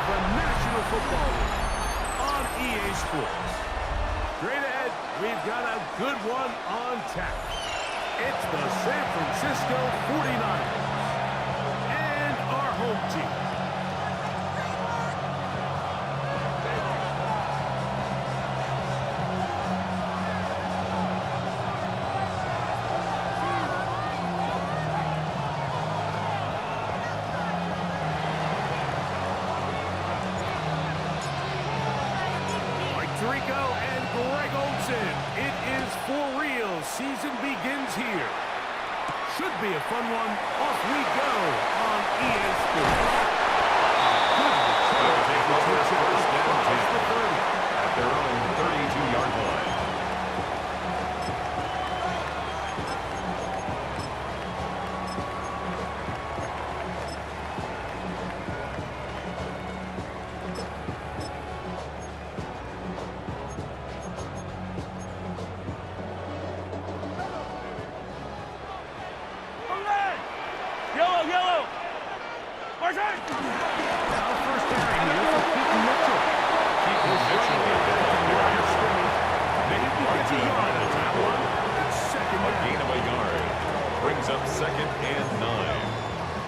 of the National Football League on EA Sports. Straight ahead, we've got a good one on tap. It's the San Francisco 49ers and our home team. It is for real. Season begins here. Should be a fun one. Off we go on EA Sports. At their own 32-yard line. Yellow! March on! Now first down here for Keaton Mitchell. Keaton Mitchell maybe gets a yard on that one. It's second down. A gain of a yard. Brings up 2nd and 9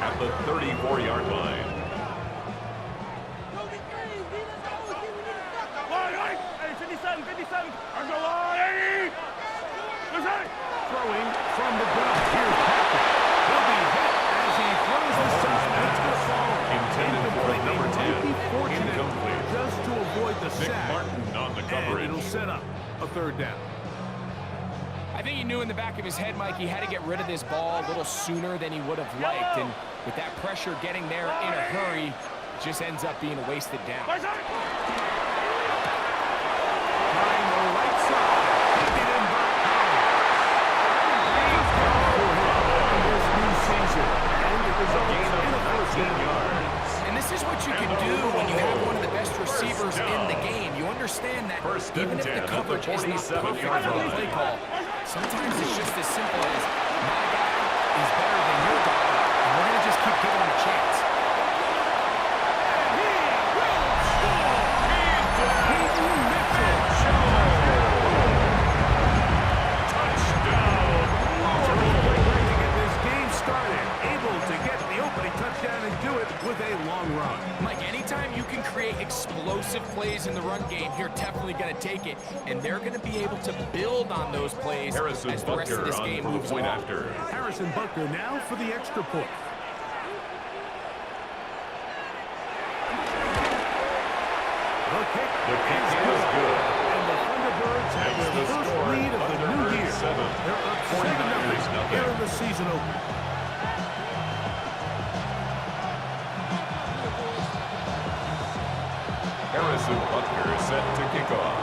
at the 34-yard line. Hey, 57. I'm going line. Throwing from the ground. Here's Patrick. He'll be hit as he throws the suspect to the fall. Intended for number 10. Incomplete. Just to avoid the Nick sack. Martin on the coverage. And it'll set up a third down. I think he knew in the back of his head, Mike, he had to get rid of this ball a little sooner than he would have liked. And with that pressure getting there in a hurry, it just ends up being a wasted down. Trying the right side. Taking him back home. He's got 4 hits on this new season. And it results in a first down. And this is what you can do when you have one of the best receivers in the game. You understand that even if the coverage is not perfect for the play call, sometimes it's just as simple as my guy is better than your guy, and we're going to just keep giving him a chance. And he will score. Keaton Mitchell. Touchdown. Terrific way to get this game started. Able to get the opening touchdown and do it with a long run. Mike, anytime you can create explosive plays in the run game, you're definitely going to take it, and they're going to be able to build on those plays Harrison as the rest of Butker this on game for the moves point along. after. Harrison Butker now for the extra point. The kick is good. And the Thunderbirds have Makes their the first score lead of the new Thunderbirds year. 7. They're up 49ers 7-0 nothing. here in the season opener. Harrison Butker set to kick off.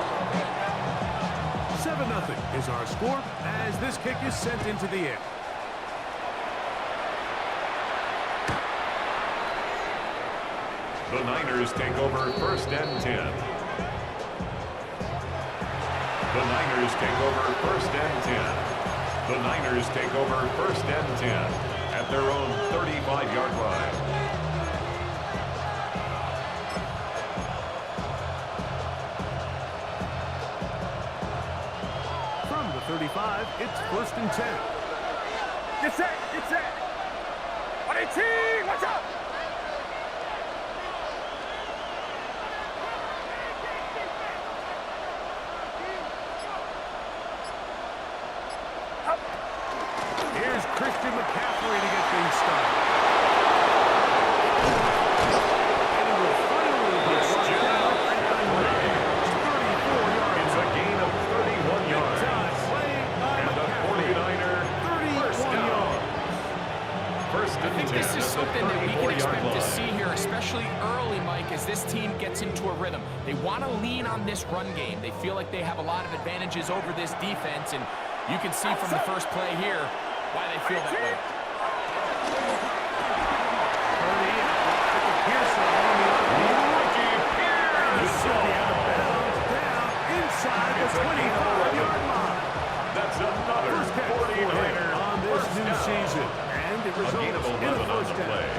7-0 is our score as this kick is sent into the air. The Niners take over 1st and 10. The Niners take over 1st and 10. The Niners take over 1st and 10 at their own 35-yard line. From the 35, it's 1st and 10. Get set! Watch out! Here's Christian McCaffrey to get things started. And he will finally get brought down at the 34 yards. It's a gain of 31 yards. Playing by And the McCaffrey. 49er 31 yards. First I and think 10 this is at the something that we can 34-yard expect to line. see here, especially early, Mike, as this team gets into a rhythm. They want to lean on this run game. They feel like they have a lot of advantages over this defense, and you can see from the first play here why they feel that way. Purdy to Pearson on the other end. And he should be out of bounds down inside the 25-yard line. That's another First catch for him 49er on this first new down. season. And it A gain of results in 11 a on first the down. play.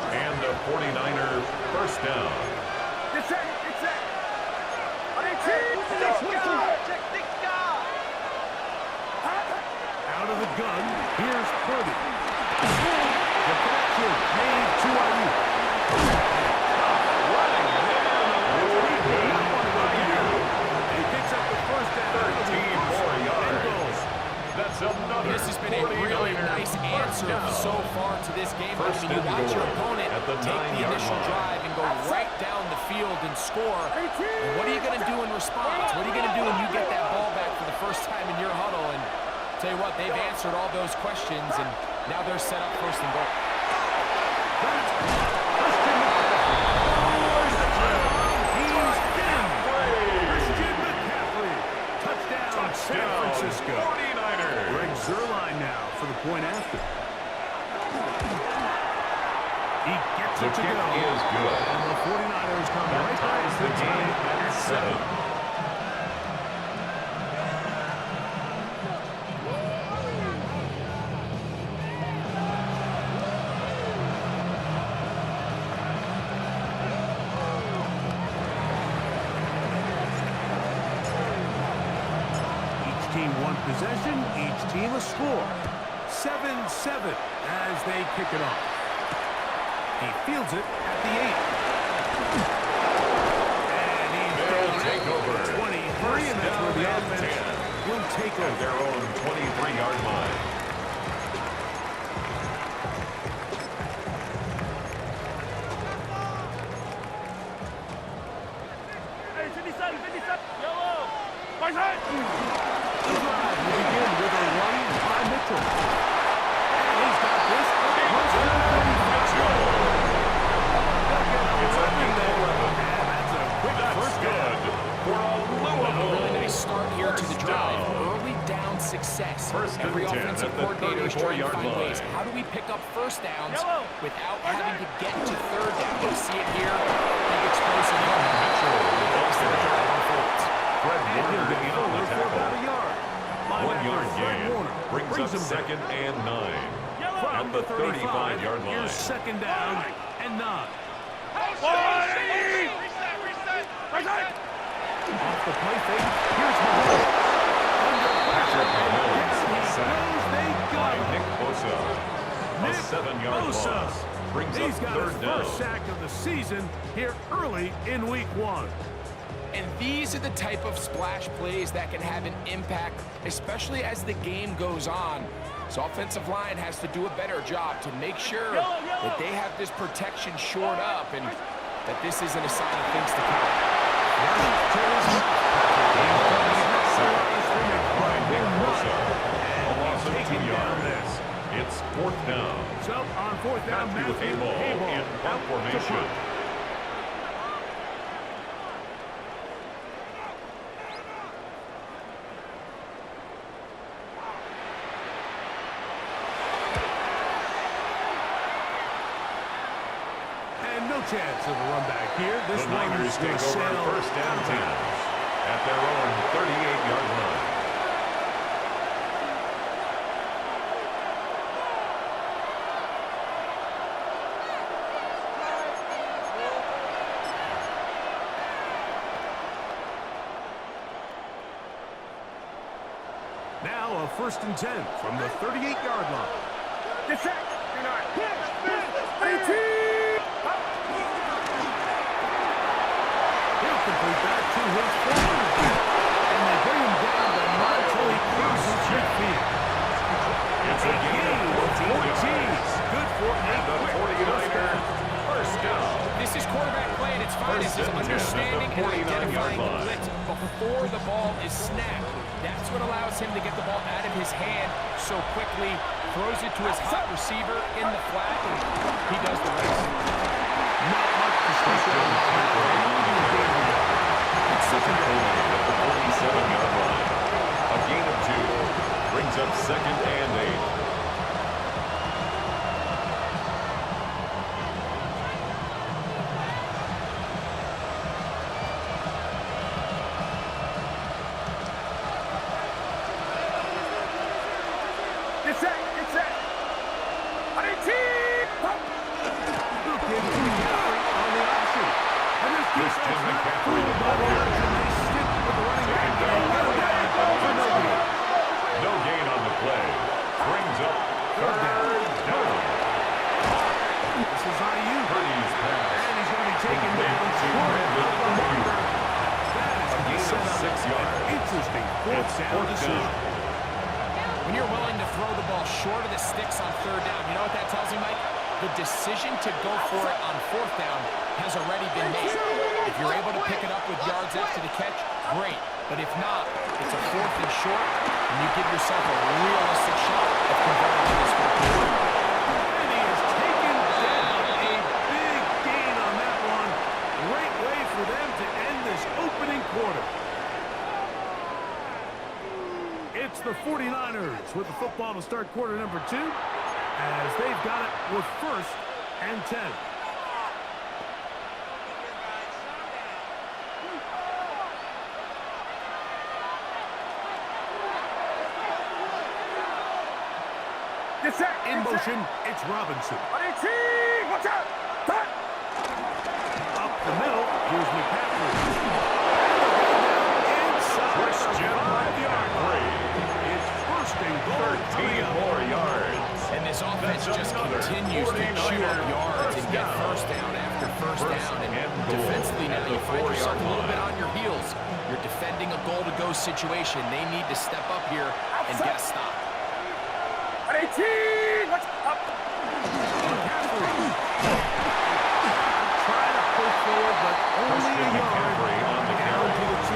And a 49er first down. down. Get set. Get set. Out of the gun, here's Purdy. The connection made to Ayuk. He picks up the first down. 13 more yards. That's another. This has been a really nice answer so far to this game. I mean, you watch your opponent take the initial drive and go right down the field and score. And what are you going to do in response? What are you going to do when you get that ball back for the first time in your huddle? And tell you what, they've answered all those questions, and now they're set up first and goal. San Francisco. 49ers. Greg Zuerlein now for the point after. He gets The it to kick go. is good. And the 49ers come That right ties back the to tie game it at 7. Team one possession, each team a score. 7-7 as they kick it off. He fields it at the 8. And he's take over. 23, and that's where the offense will take over. At their own 23-yard line. Hey, 57, 57. Yellow. My side. The drive will begin with a run by Mitchell. And he's got this. Let's go. It's a new 11. And that's a quick first down. Good for a A really Louisville. nice start here to the First drive. down. Early down success. First and Every 10 offensive at the coordinator is trying to 34-yard find ways. line. How do we pick up first downs Yellow. without having to get to third down? You see it here. Big explosive run. Mitchell Makes the there. drive unfolds. Fred And Warner he'll get in on the forward for about a tackle. yard. 1 yard Linebacker Fred gain. Warner Brings up him back. second and 9. Yellow. At the 35-yard line. Here's second down and 9. My side. Off the play fake. Here's Mahomes. Under pressure. Mahomes And he sacked goes. They got by him. Nick Bosa. A Nick 7-yard Bosa. loss. Brings He's up got third his down. first sack of the season here early in week 1. And these are the type of splash plays that can have an impact, especially as the game goes on. So offensive line has to do a better job to make sure that they have this protection shored up and that this isn't a sign of things to come. By Nick Bosa. A loss of 2 Taken down yards. there. It's fourth down. So on fourth down, Matthew Matthew Abel in out punt to formation. punt. And no chance of a run back here. This The one Niners is take going to over sail first out and of 10 bounds. at their own 38-yard line. Now a first and 10 from the 38-yard line. Get set. You're not. He'll complete that to his forward. And they bring him down to not until he crosses midfield. It's a gain of 14. Good for And the 49er first down. This is quarterback play at its finest, is and 10 at the understanding and 49-yard identifying the line. blitz before the ball is snapped. That's what allows him to get the ball out of his hand so quickly, throws it to his hot receiver in the flat, and he does the rest. Not much to speak of. It's second down at the 47-yard line. A gain of 2 brings up second and 8. Get set. Get set. On the option. Christian McCaffrey to By pull the here. action, they stick with the running back. Second And down. get him down for no gain. No gain on the play. Brings up third down. This is IU. Purdy's pass. And he's going to be taken down To short Brandon of the marker. That is A going to gain set of up 6 yards. an interesting It's fourth down fourth decision. down. When you're willing to throw the ball short of the sticks on third down, you know what that tells me, Mike? The decision to go for it on fourth down has already been made. If you're able to pick it up with yards after the catch, great. But if not, it's a fourth and short, and you give yourself a realistic shot of converting on this fourth down. And he has taken down a big gain on that one. Great way for them to end this opening quarter. It's the 49ers with the football to start quarter number 2, as they've got it with first and 10. In motion, it's Robinson. Up the middle, here's McCaffrey. Inside Christian the 5-yard line. McCaffrey. It's first and goal. 13 more yards. And this offense That's just another continues to chew up 49er yards and first get down. first down after first down. And and goal defensively now, at the you find yourself 4-yard a little bit line. on your heels. You're defending a goal-to-go situation. They need to step up here and get a stop. McCaffrey. Trying to push forward, but only Christian a yard. McCaffrey on the Down to carry. the 2.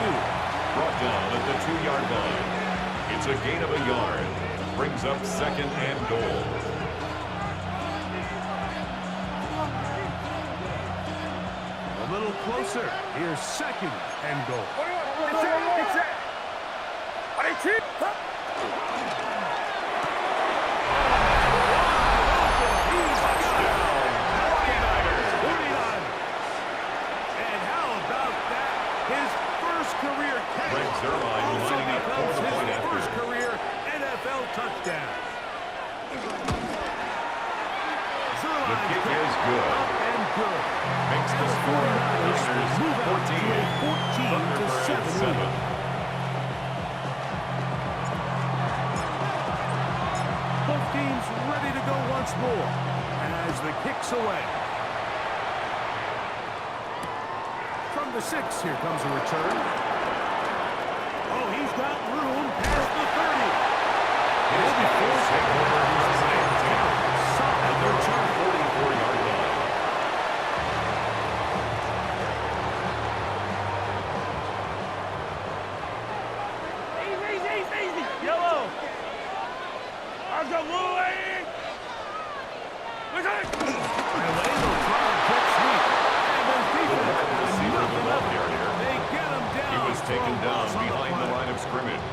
Brought down at the 2-yard line. It's a gain of a yard. Brings up second and goal. A little closer. Here's second and goal. And how about that? His first career catch. Greg Zuerlein Also lining up becomes for the point his after. first career NFL touchdown. The Zuerlein kick goes is good. up and good. Makes the And score 49ers move out 14. to a 14-7 Thunderbirds lead. 7. Both teams ready to go once more as the kick's away. From the 6, here comes a return. Oh, he's got room past the 30. His kick is hit over his side 10. Solid At their return. 44-yard line. Easy. Yellow. Let's go, Louie. And they'll try and catch sweep. And then people Receiver nothing the of ball it. carrier. They get him down. He was taken Throw down loss on behind the play. line of scrimmage.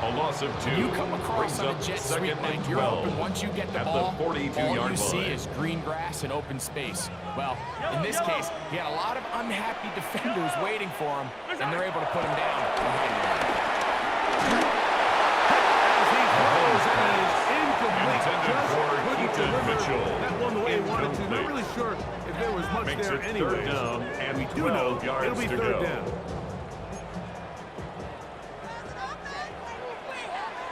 A loss of 2. You come across Brings on up a jet second sweep, and Mike, you're 12 hoping once you get the at ball, the all 42-yard you see line. is green grass and open space. Well, in this case, you got a lot of unhappy defenders waiting for him, and they're able to put him down behind the line. As he throws, it is incomplete. Intended Just for couldn't Keaton deliver Mitchell. that one the way he wanted to. Not Incomplete. really sure if there was much Makes there it anyway. third down and We do know 12 yards it'll be to third go. down.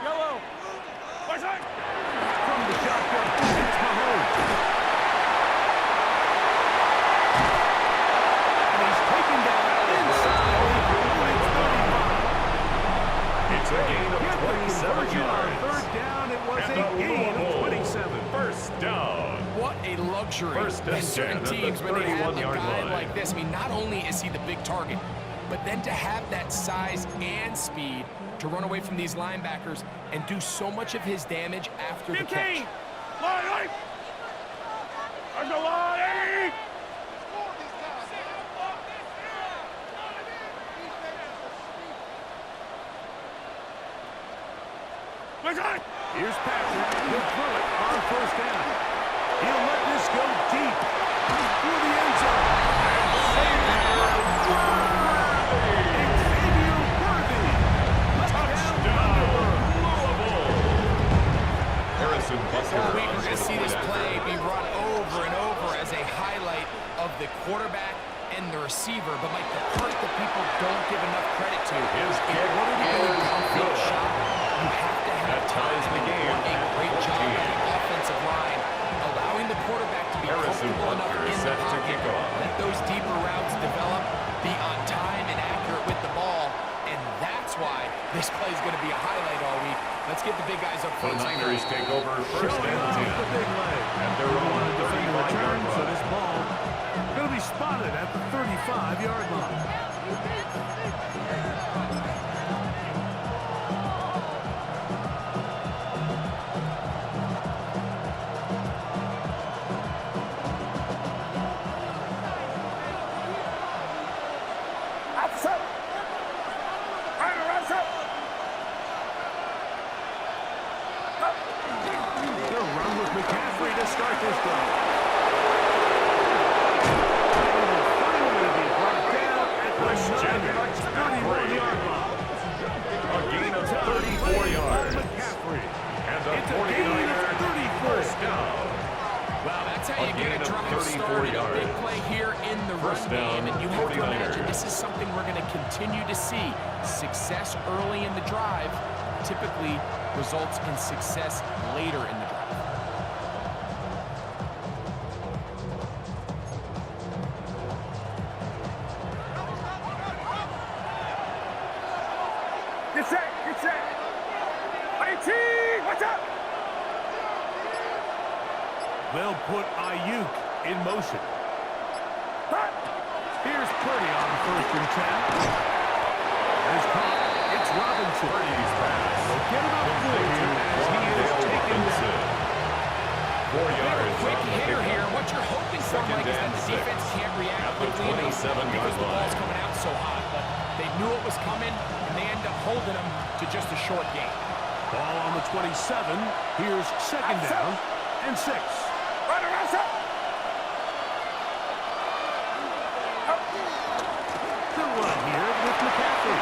Yellow. From the shotgun, it's Mahomes. And he's taken down inside the 35. It's a gain of Get the 27 conversion on yards. third down. It was And a a gain of Louisville 27. First down. What a luxury. First and And certain 10 at the teams, when they have a 31-yard guy line. like this, I mean, not only is he the big target, but then to have that size and speed to run away from these linebackers and do so much of his damage after the catch. Line. Let's go, line. Here's Patrick. He'll throw it on first down. He'll let this go deep through the end zone. Xavier Worthy. Touchdown, Louisville. Harrison Butker. All week, we're on going to see this the play be run over and over as a highlight of the quarterback and the receiver. receiver, but like the part that people don't give enough credit to. His In kick order to get a is downfield good. shot, you have to have That ties the game a at great job 14. on the offensive line, allowing the quarterback to be Harrison comfortable enough Butker in the set to pocket, kick off. let those deeper routes develop, be on time and accurate with the ball, and that's why this play is going to be a highlight all week. Let's get the big guys up The front. Niners take over first Showing and off 10 the big leg. at their own Defender 35-yard returns, so line. this ball going to be spotted at the 35-yard line. They'll run with McCaffrey to start this drive. Finally be brought down at the 31-yard line. A gain of 34 yards. McCaffrey. And the It's a gain 49ers of 34. first down. Wow, that's how you A get gain a of drive 34 started. A big yards. play here in the run First down, game, and you have to 49ers. imagine this is something we're going to continue to see. Success early in the drive typically results in success later in the drive. Get set, get set. 18, watch out. They'll put Ayuk in motion. Here's Purdy on first and 10. There's caught. It's Robinson. Purdy's pass. They'll get him up Complete to as he is Wandale taken Robinson. down. 4 yards Quick on the hitter pickup. here. What you're hoping for, Second Mike, is that and the 6 defense can't react at the quickly enough 27-yard because the ball's line. coming out so hot. But they knew it was coming, and they end up holding them to just a short gain. Ball on the 27. Here's second down and 6. Run around, set. The run here with McCaffrey.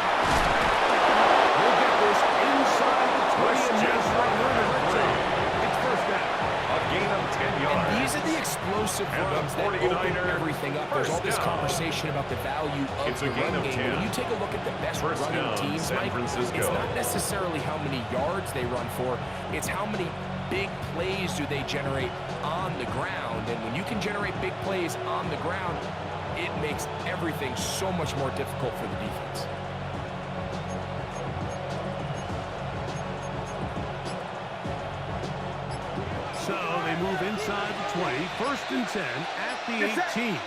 We'll get this inside the 20 and just right under the red zone. It's first down. A gain of 10 yards. And these are the explosive And the runs that open 49ers everything up. There's all this first down. conversation about the value of It's the a gain run of game. 10. When you take a look at the best First running down, teams, San Mike, Francisco. it's not necessarily how many yards they run for. It's how many big plays do they generate on the ground. And when you can generate big plays on the ground, it makes everything so much more difficult for the defense. So they move inside the 20. First and 10 at the 18.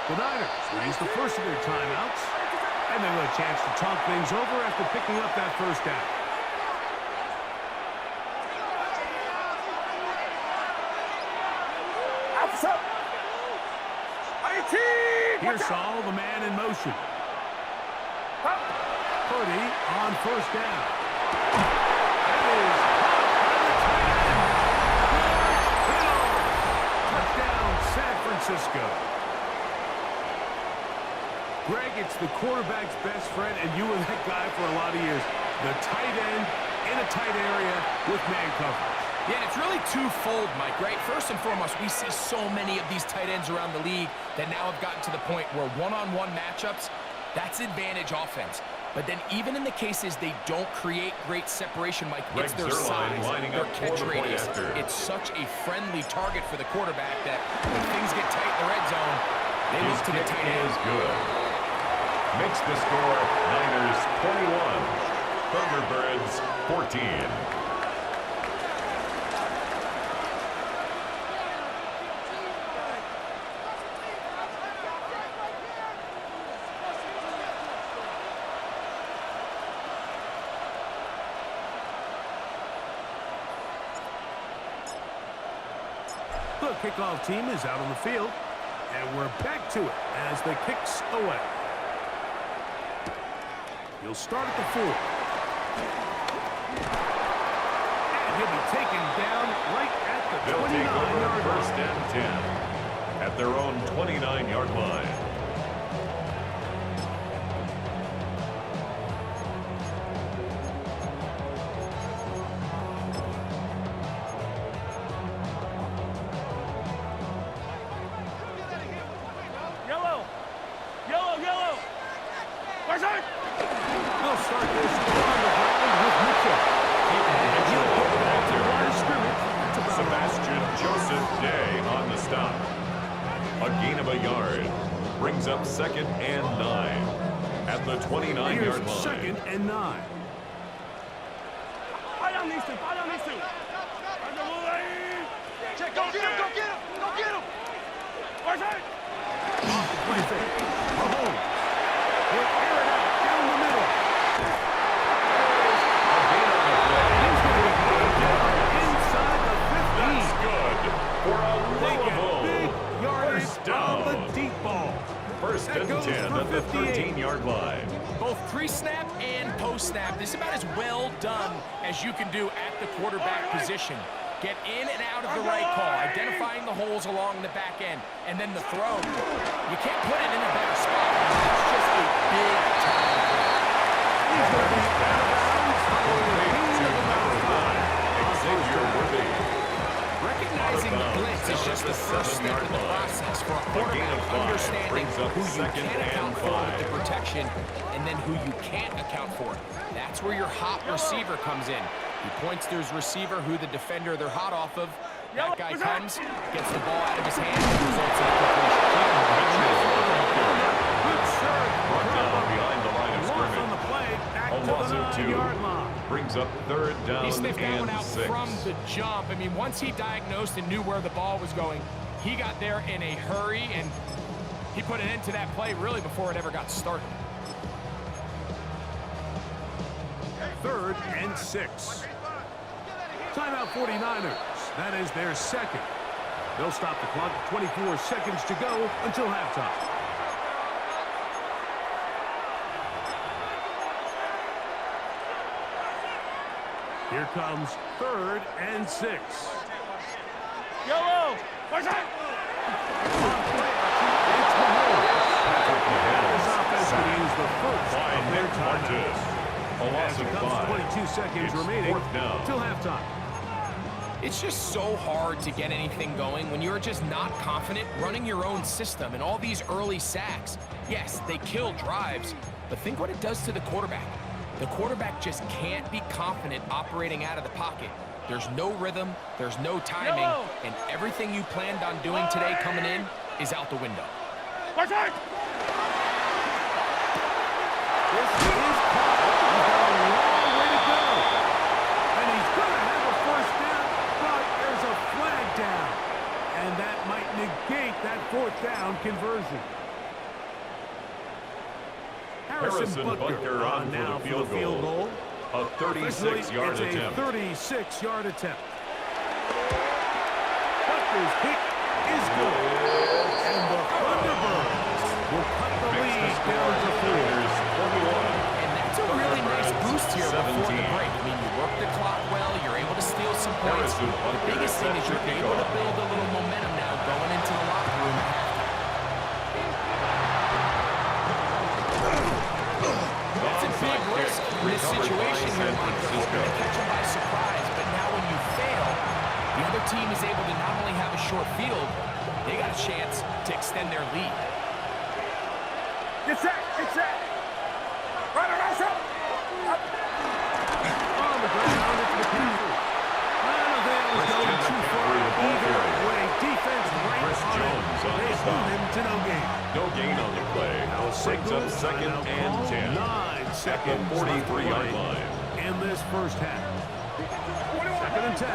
The Niners will use the first of their timeouts. And they'll get a chance to talk things over after picking up that first down. Outside. 18. Here's Saul, the man in motion. Purdy on first down. That is caught by the tight end. Touchdown, San Francisco. Greg, it's the quarterback's best friend, and you were that guy for a lot of years. The tight end in a tight area with man coverage. Yeah, and it's really twofold, Mike, right? First and foremost, we see so many of these tight ends around the league that now have gotten to the point where one-on-one matchups, that's advantage offense. But then even in the cases they don't create great separation, Mike, it's their size, their catch radius. It's such a friendly target for the quarterback that when things get tight in the red zone, they look to the tight end. Is good. Makes the score Niners 21, Thunderbirds 14. The kickoff team is out on the field, and we're back to it as the kicks away. He'll start at the 4. And he'll be taken down right at the They'll take over 29-yard first line. and 10 at their own 29-yard line. Yellow. Yellow. They'll start this on the ground with Mitchell. And he'll put it back to the line of scrimmage. That's about Sebastian Joseph Day on the stop. A gain of a yard brings up 2nd and 9 at the 29-yard Here's line. 2nd and 9. Fire on these two. Fire on these two. Check, go get him, go get him, go get him. Off the play fake. Mahomes. He'll air it out down the middle. A gain on the play. He's going to put it down inside the 15. That's good for a They get Louisville. big yardage First on the down. deep ball. First That and goes 10 for at the 58. 13-yard line. Both pre-snap and post-snap, this is about as well done as you can do at the quarterback position. Get in and out of the right call, identifying the holes along the back end, and then the throw. You can't put it in a better spot. It's just a big-time play. He's going to be out of bounds for a gain of about 5. Xavier Worthy. Recognizing the blitz is just the first step in the process for a quarterback, understanding who you can account for with the protection and then who you can't account for. That's where your hot receiver comes in. He points to his receiver, who the defender they're hot off of. That guy comes, gets the ball out of his hand, and results in a completion. Good serve. Brought down behind the line of Loss on scrimmage. the play. Back A to loss the of 2 9-yard line. brings up 3rd down He sniffed that one and out 6. from the jump. I mean, once he diagnosed and knew where the ball was going, he got there in a hurry, and he put an end to that play really before it ever got started. 3rd and 6. Timeout 49ers. That is their 2nd. They'll stop the clock. 24 seconds to go until halftime. Here comes 3rd and 6. Yellow. Where's that? On play action, it's Mahomes. This offense could use the first of their timeouts. A loss As of it comes 5. 22 seconds It's remaining 4th down. till halftime. It's just so hard to get anything going when you're just not confident running your own system, and all these early sacks. Yes, they kill drives, but think what it does to the quarterback. The quarterback just can't be confident operating out of the pocket. There's no rhythm, there's no timing, and everything you planned on doing today coming in is out the window. Where's that? This is caught. He's got a long way to go. And he's going to have a first down, but there's a flag down. And that might negate that 4th down conversion. Harrison Butker on now for the field goal. A 36-yard It's a attempt. 36-yard attempt. Butker's kick is good. And the Thunderbirds will cut the lead down to 4. And that's a really nice boost here before the 17. break. I mean, you work the clock well, you're able to steal some points. Harrison The Butker biggest thing is set you're to kick able to off. build a little momentum now going into the locker room at halftime. That's a big risk in this situation here, Mike. You're hoping to catch them by surprise, but now when you fail, the other team is able to not only have a short field, they got a chance to extend their lead. Get set. Get set. Right around, shot. On the ground, it's McCaffrey. None of that was going too far. Either way, defense right Chris on Jones it. on They the hold stop. him to no gain. No gain on the play. Brings up 2nd and 10 9 at the seconds 43-yard line. in this first half. 2nd and 10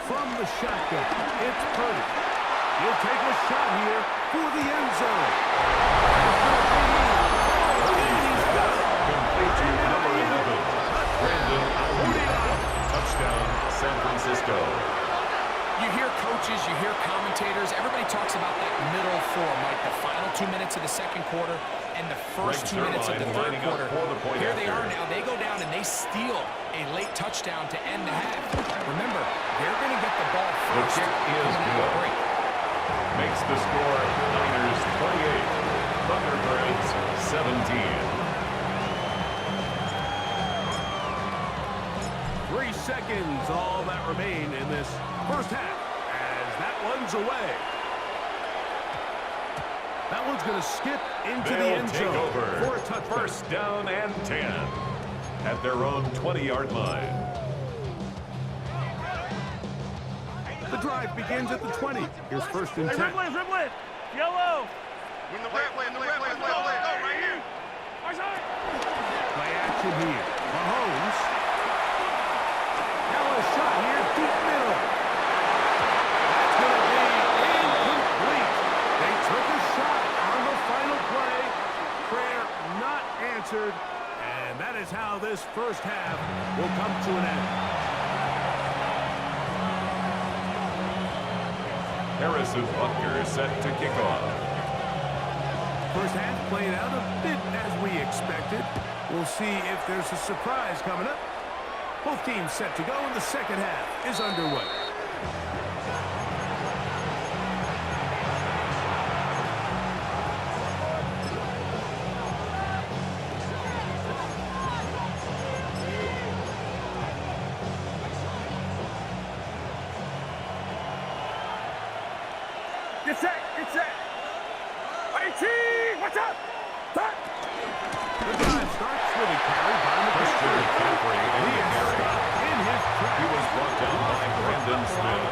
from the shotgun. It's Purdy. He'll take a shot here for the end zone. And he's got it. Complete to number 11. Brandon Ayuk. Touchdown, San Francisco. You hear coaches, you hear commentators, everybody talks about that middle four, Mike, the final 2 minutes of the second quarter and the first 2 minutes of the third quarter. Here they are now. They go down and they steal a late touchdown to end the half. Remember, they're going to get the ball The first. kick is coming out of the good. break. Makes the score Niners 28, Thunderbirds 17. 3 seconds, all that remain in this first half, as that one's away. That one's going to skip into the They'll end take zone over. for a touchdown. First down and 10 at their own 20-yard line. The drive begins at the 20. Here's first and 10. Dribbling. Yellow. Win the rep, win the rep, go right here. Play action here. Mahomes. Now a shot here, deep middle. That's going to be incomplete. They took a shot on the final play. Prayer not answered. And that is how this first half will come to an end. Harrison Butker is set to kick off. First half played out a bit as we expected. We'll see if there's a surprise coming up. Both teams set to go, and the second half is underway. Get set. What's up? Back. The drive starts with a carry by Christian McCaffrey on He the is carry. stopped in his tracks. He was brought down by Brandon Smith.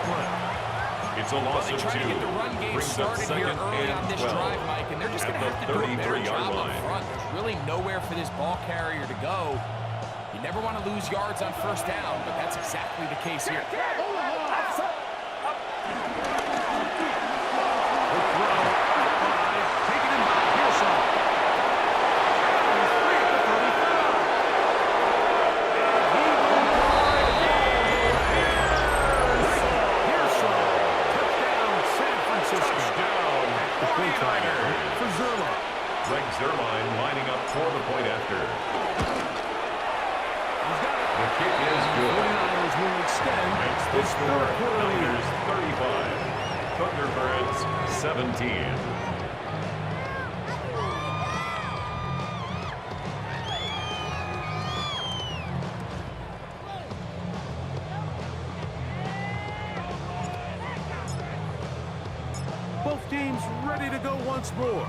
It's a loss They of try to 2. get the run game Brings up started second here early on and this 12 drive, Mike, and they're just at going to the have to do a better 33-yard job up line. front. There's really nowhere for this ball carrier to go. You never want to lose yards on first down, but that's exactly the case here. Greg Zerline lining up for the point after. The kick is good. 49ers will extend Makes the this score third-quarter lead. Niners 35, Thunderbirds 17. Both teams ready to go once more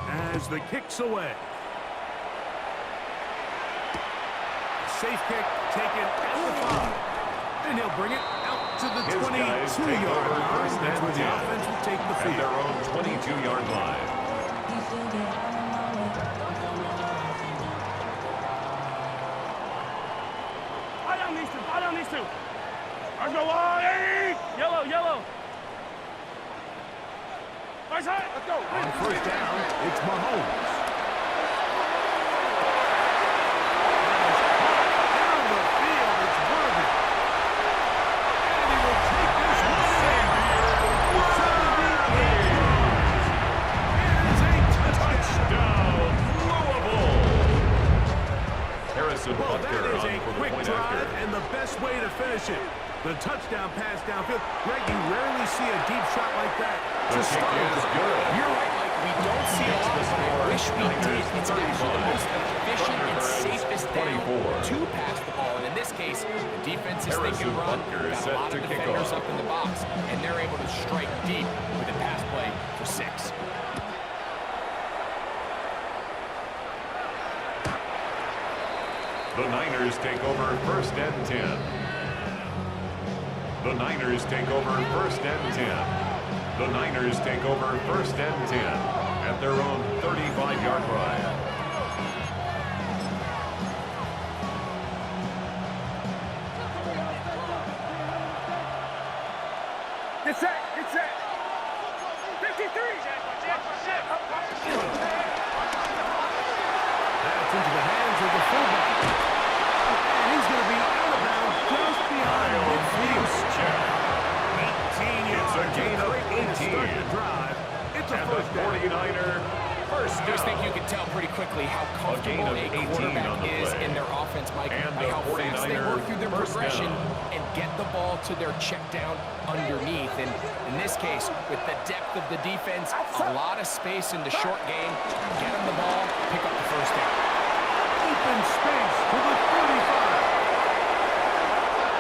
as the kick's away. Safe kick taken at the 5. And he'll bring it out to the His guys take 22-yard over line. first That's and where the 10 offense will take the at field. their own 22-yard line. Buy down these two. Let's go on. Yellow. Let's go. On first down, it's Mahomes. Down the field, it's Worthy. And he will take this one. 78 yards. It is a touchdown. Louisville. Harrison Well, Butker that is on a for the quick point drive after. and the best way to finish it. The touchdown pass downfield. Greg, you rarely see a deep shot like that The to kick start. is good. You're right, Mike. We don't see a Makes lot the of it. I score wish we did. Niners It's actually the 35. most efficient and Thunderbirds safest down 24. to pass the ball. And in this case, the defense is Harrison thinking run. Butker is Got a set lot to of kick defenders off. up in the box, and they're able to strike deep with a pass play for 6. The Niners take over first and 10. The Niners take over first and 10. The Niners take over first and 10 at their own 35-yard line. Get set. 53. That's into the hands of the fullback. And he's going to be out of bounds just behind midfield. 18 yards. It's a gain of Great way to 18. start the drive. It's a And the first down. 49er first I just think you down. can tell pretty quickly how gain comfortable of a 18 quarterback on the is play. in their offense, Mike, And by the how fast they 49er work through their first progression down. and get the ball to their check down underneath. And in this case, with the depth of the defense, a lot of space in the short game, get them the ball, pick up the first down. Open space to the 35.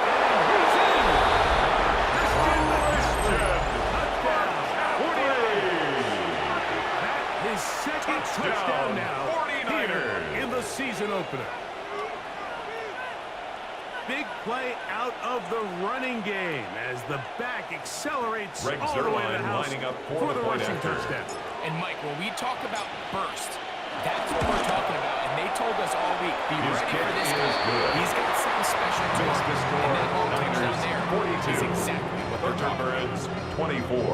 And he's in. Christian Watson. Touchdown. 48. That touchdown now 49ers. here in the season opener. Big play out of the running game as the back accelerates all the way to the house lining up for the point rushing after. touchdown. And Mike, when we talk about burst, that's what we're talking about. And they told us all week, be His ready kick for this is guy. good. He's got something special to Makes him. the score And that long touchdown Niners there 42. is exactly what they're talking about. Thunderbirds 24.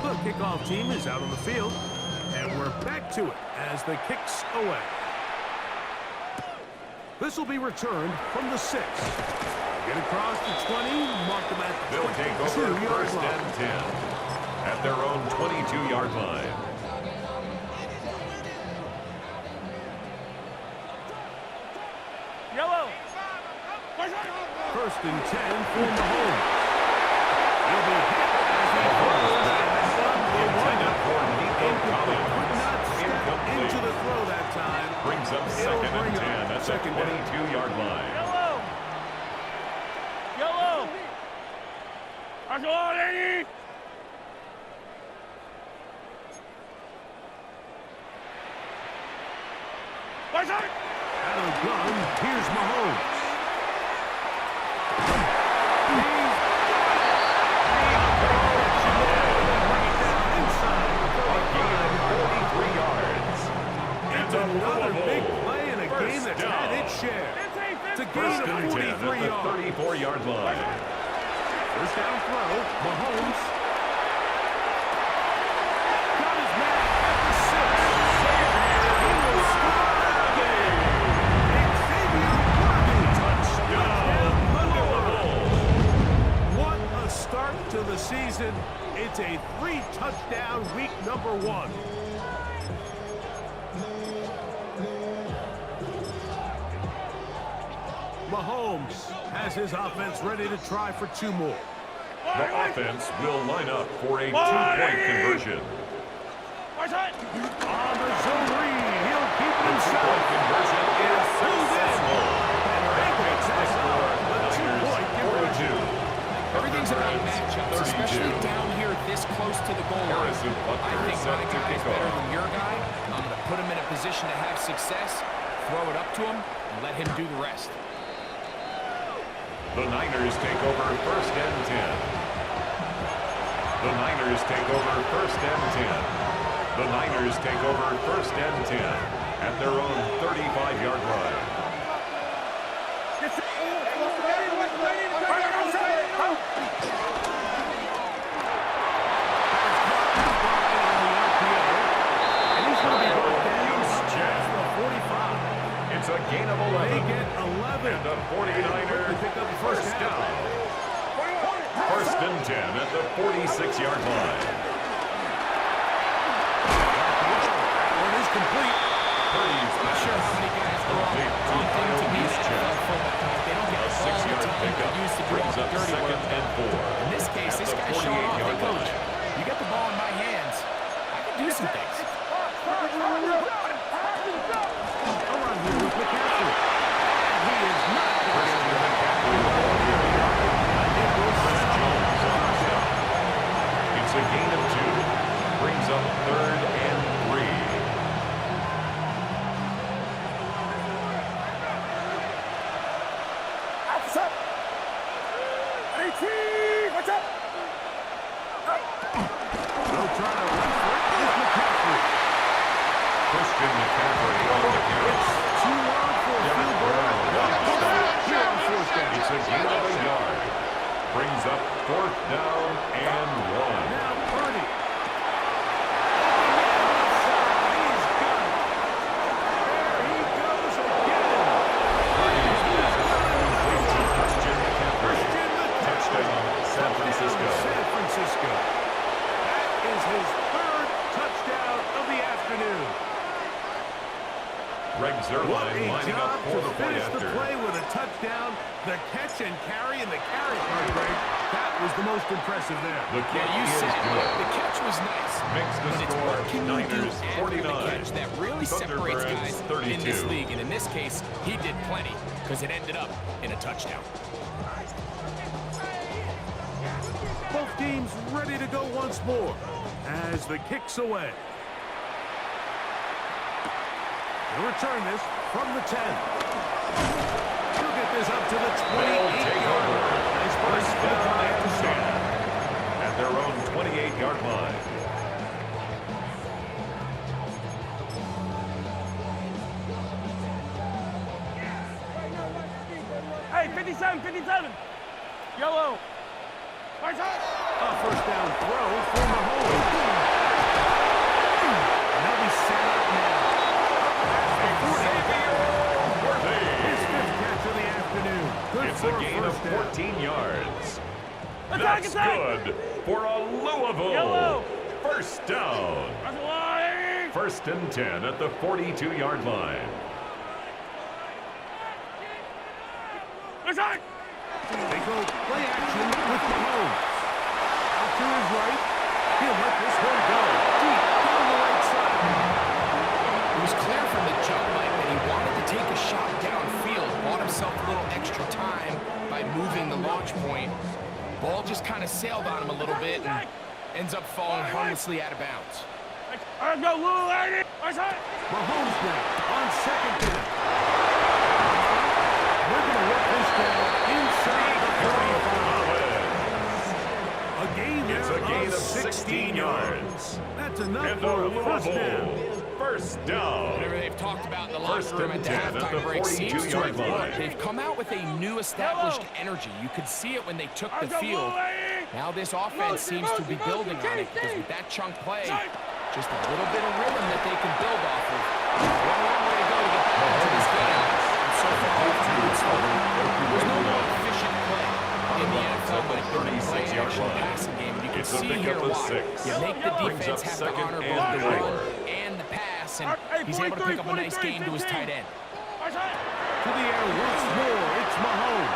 The kickoff team is out on the field, and we're back to it as the kick's away. This will be returned from the 6. Get across the 20, mark them at the They'll take over 22-yard first line. and 10 at their own 22-yard line. Yellow. First and 10 for Mahomes. He'll be hit as he throws, and that one will wind up For Nico incomplete. Could not Collins. step Incomplete. into the throw that time. Brings up It'll second bring and up 10 at the second down. 22-yard line. Yellow. Yellow. Let's go, lady. Let's go. Out of the gun, here's Mahomes. It's another big play in a game that's had its share. It's a gain First of and 10 43 at yards. the 34-yard line. First down throw, Mahomes. Got his man at the 6. He will score again. Xavier Worthy. Touchdown, Thunderbirds. What a start to the season. It's a 3-touchdown week number 1. Mahomes has his offense ready to try for 2 more. The offense will line up for a 2-point conversion. Let's go. On the zone read, he'll keep it The 2-point himself. conversion is successful. And they're able to tack on the 2-point conversion. Everything's about matchups, 32. especially down here this close to the goal line. Harrison Butker I think set my to guy kick is better off. than your guy. I'm going to put him in a position to have success, throw it up to him, and let him do the rest. The Niners take over first and 10. The Niners take over first and 10. The Niners take over first and 10 at their own 35-yard line. And he's going to be brought down just the 45. It's a gain of They 11. get 11. And the 49ers pick up the first first down. down. First and 10 at the 46-yard line. One is complete. Purdy's Not sure how many guys grow up wanting to be an NFL fullback. They don't get A all the 6-yard time pickup they used to do all brings the up dirty second work. and 4. In this case, At this the guy's showing off. Hey, 48-yard coach, line. you got the ball in my hands. I can do some things. Around here with McCaffrey. And he is not going to get it. It's a gain of 2. Brings up third and 3. They'll try to run for it with McCaffrey. Christian McCaffrey on the carry. Too long for a field goal. Here on fourth down. It's a gain of a yard. Brings up fourth down and 1. Now Purdy. He's got it. There he goes again. Christian McCaffrey. Touchdown, San Francisco. San Francisco. That is his 3rd touchdown of the afternoon. Greg What Zuerlein a lining job up for to the point finish the after. play with a touchdown. The catch and carry and the carry part, Greg. That was the most impressive there. The kick Yeah, you is said it. good. The catch was nice. Makes the But it's score what can you do Niners after the 49. catch that really separates Thunderbirds guys 32. in this league. And in this case, he did plenty because it ended up in a touchdown. Both teams ready to go once more as the kick's away. He'll return this from the 10. He'll get this up to the 28-yard line. Nice first down at the start. At their own 28-yard line. Hey, 57, 57. Yellow. Right side. A first down throw for Mahomes. And they'll be set up now. His fifth catch of the afternoon. Good It's for a gain of first down. 14 yards. Attack, That's attack. good for a Louisville. Yellow. First down. That's a lie. First and 10 at the 42-yard line. Right side. They go play action with Mahomes. Out to his right. He'll let this one go. Deep down the right side. It was clear from the jump, Mike, that he wanted to take a shot downfield. Bought himself a little extra time by moving the launch point. Ball just kind of sailed on him a little bit and ends up falling harmlessly out of bounds. Let's go, Lou, lady. Right side. Mahomes now on second down. We're going to work this down inside the 45. A gain there It's a gain of of 16 yards. That's enough And for a first down. Louisville. First down. Whatever they've talked about in the First locker room and at the 10 at halftime the break seems to 42-yard have line. worked. They've come out with a new established energy. You could see it when they took the field. Now this offense seems to be building on it because with that chunk play, just a little bit of rhythm that they can build off of. One long way to go to get to this game. And so far, off to a good start. There's no more efficient play in the NFL like the play action passing game. And you can It's a see pickup here of why. 6. You make the Brings defense up have to second honor and both the 4. run and the pass, and he's able to pick up a nice gain to his tight end. Right side. To the air once more. It's Mahomes.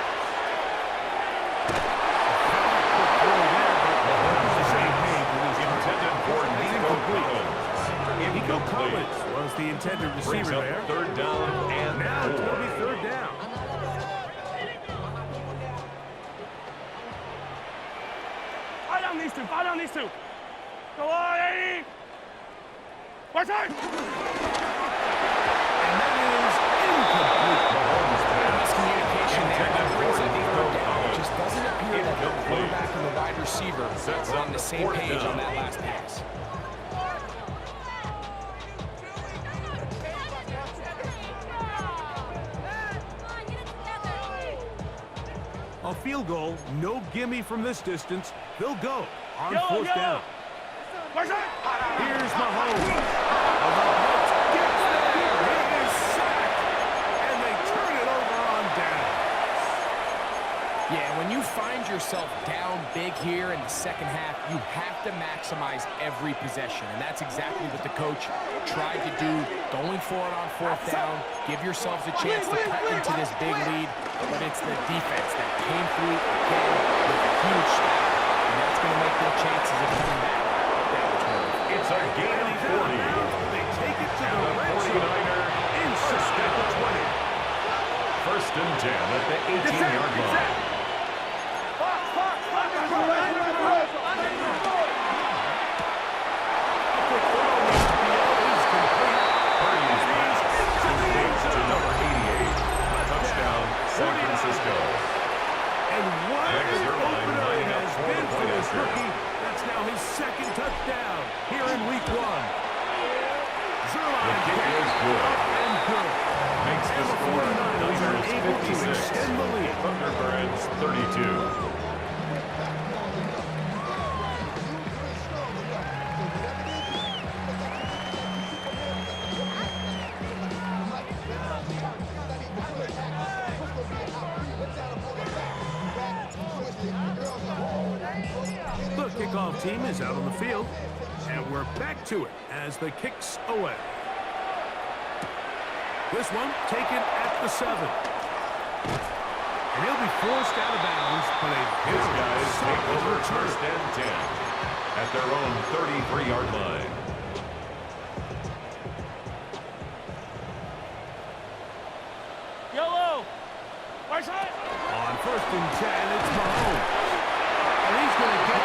Intended for Nico Collins. Nico Incomplete. Collins was the intended Brings receiver up there. third down and Now it's going to be 4. third down. Fire down these two. Fire down these two. Go on, lady. Right side. And that is incomplete. Miscommunication there. That brings up Nico third down. It Collins. just doesn't appear that the Incomplete. quarterback and the wide receiver Sets are up on the same fourth page down. on that last pass. A field goal, no gimme from this distance. They'll go on Yellow, fourth down. Right side. Here's Mahomes. Gets there. He is sacked. And they turn it over on down. Yeah, when you find yourself down big here in the second half, you have to maximize every possession. And that's exactly what the coach tried to do, going for it on fourth down. Give yourselves a chance to cut into this big lead. But it's the defense that came through again with a huge stop. And that's going to make their chances of coming back that much more. It's a gain of 40. They take it to And the the red zone. 49er Inside the 20. first and 10 at the 18-yard line. Purdy's pass to number 88. Touchdown, San Francisco. And what Next, an Zerline opener it lining up has for been the for point this after. rookie. That's now his second touchdown here in week 1. The Zerline kick is good. and good. Makes the And the score 49ers are Niners able to 56. extend the lead. Thunderbirds 32. The kickoff team is out on the field, and we're back to it as the kick's away. This one taken at the 7. And he'll be forced out of bounds, but His guys take over return. first and 10 at their own 33-yard line. Yellow. Right side. On first and 10, it's Mahomes. And he's going to get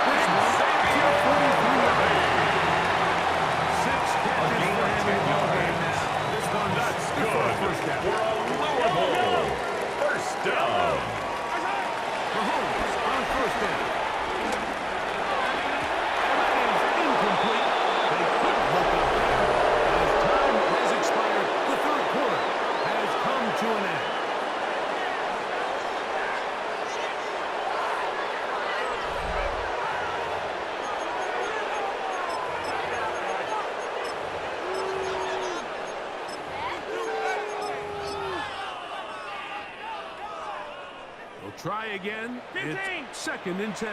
try again. 15. It's 2nd and 10.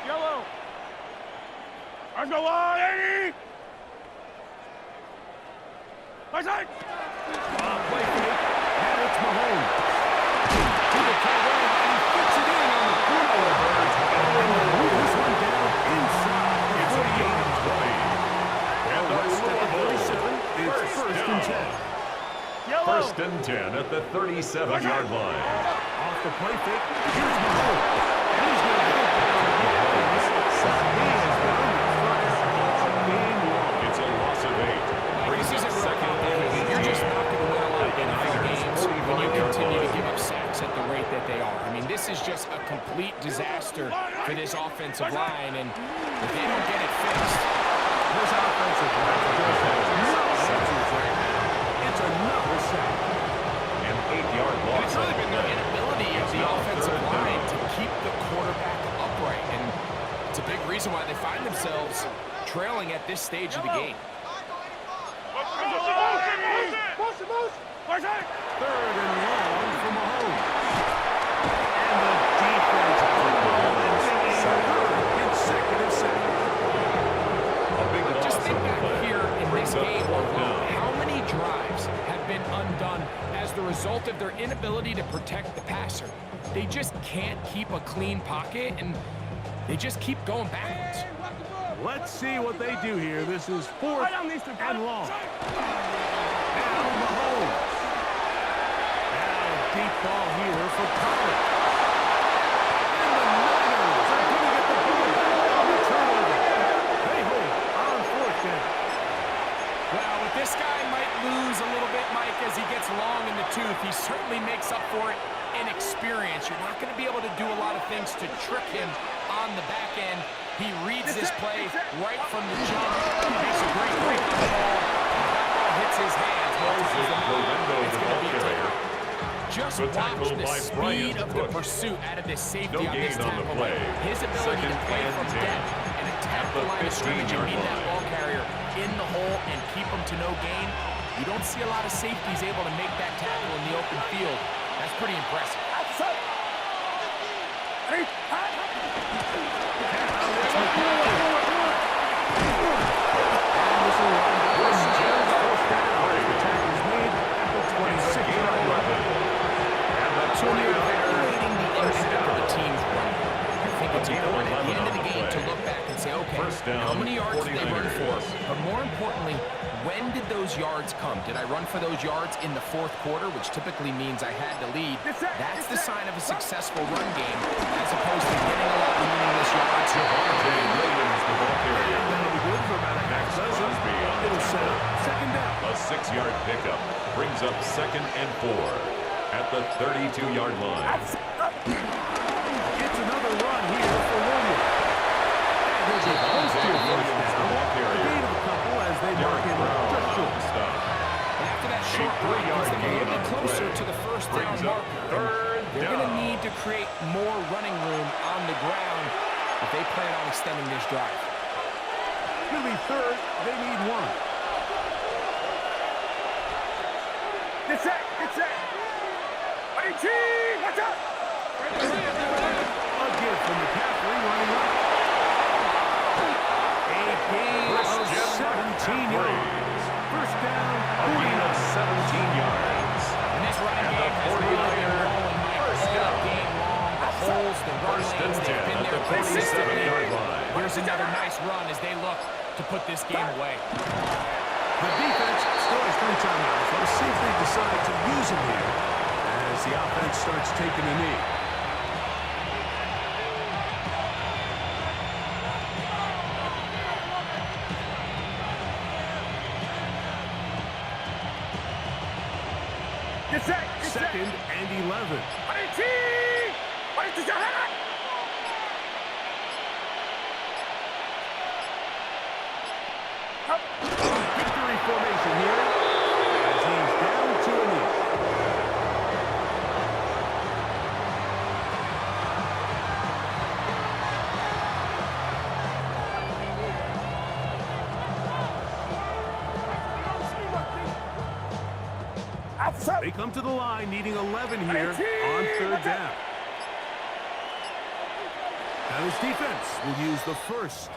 Yellow. Let's go on, 80. Right side. Play fake, and it's Mahomes. To the tight end, and he fits it in on the corner. And they move this one down inside. It's 48 and 20. And the At the 47, it's 1st and 10. Yellow. 1st and 10 at the 37-yard line. Off the play fake, here's Mahomes. And he's going to go down again. He has been under fire all game long. It's a loss of 8. Brings This up isn't real 2nd and complicated. 18. You're just not going to win a lot of NFL games when you continue to give up sacks at the rate that they are. I mean, this is just a complete disaster for this offensive line, and if they don't get it fixed, This offensive line just has no answers right now. It's another sack. An 8-yard and loss. it's really been the inability of the now offensive 3rd down. line to keep the quarterback upright, and it's a big reason why they find themselves trailing at this stage of the game. Right side. 3rd and long for Mahomes. And the defense unrelenting. 3rd and 2nd and 7. A big loss Just think on the back play. here in Brings this up game 4th alone, down. how many drives have been undone as the result of their inability to protect the passer? They just can't keep a clean pocket, and they just keep going backwards. Let's see what they do here. This is 4th and long. Now Mahomes. Now deep ball here for Collins. And the Niners are going to get the ball back on the turnover. They hold on 4th down. Well, with this guy might lose a little bit, Mike, as he gets long in the tooth. He certainly makes up for it in experience. You're not going to be able to do a lot of things to trick him on the back end. He reads this play right from the jump. Makes a great break on the ball. That ball hits his hands. Joseph Orlando, It's the going to ball be a carrier. Just The watch tackle the by speed Bryant of the Cook. pursuit out of this safety No on this gain on the tackle. play. His ability to 2nd play and from 10. depth and attack the line of scrimmage and 15-yard meet that line. ball carrier in the hole and keep him to no gain. You don't see a lot of safeties able to make that tackle in the open field. That's pretty impressive. How many yards did they run for? But more importantly, when did those yards come? Did I run for those yards in the 4th quarter, which typically means I had to lead? That's the sign of a successful run game, as opposed to getting a lot of meaningless yards. Javonte Williams, the ball carrier. That'll be good for about a half dozen. It'll set up 2nd down. A 6-yard pickup brings up 2nd and 4 at the 32-yard line. It's another run here for Williams. And he'll be close to a first down. Gain of a couple as they mark him just short. And after that short run, it's a little bit closer to the first down marker. They're going to need to create more running room on the ground if they plan on extending this drive. It's going to be 3rd. They need 1. Get set. Watch out. A give from McCaffrey running right. A gain of 17 yards. First down, A gain of 17 yards. And this running And the game has really been 49er rolling, Mike, first all down. game long. The holes, the run First lanes, and they've 10 been at there the consistently. 47-yard line. Here's another nice run as they look to put this game away. The defense still has 3 timeouts. Let's see if they decide to use them here as the offense starts taking a knee. Get set. 2nd and 11. Victory formation here as he's down to a knee. They come to the line needing 11 here on 3rd down. Now his defense will use the first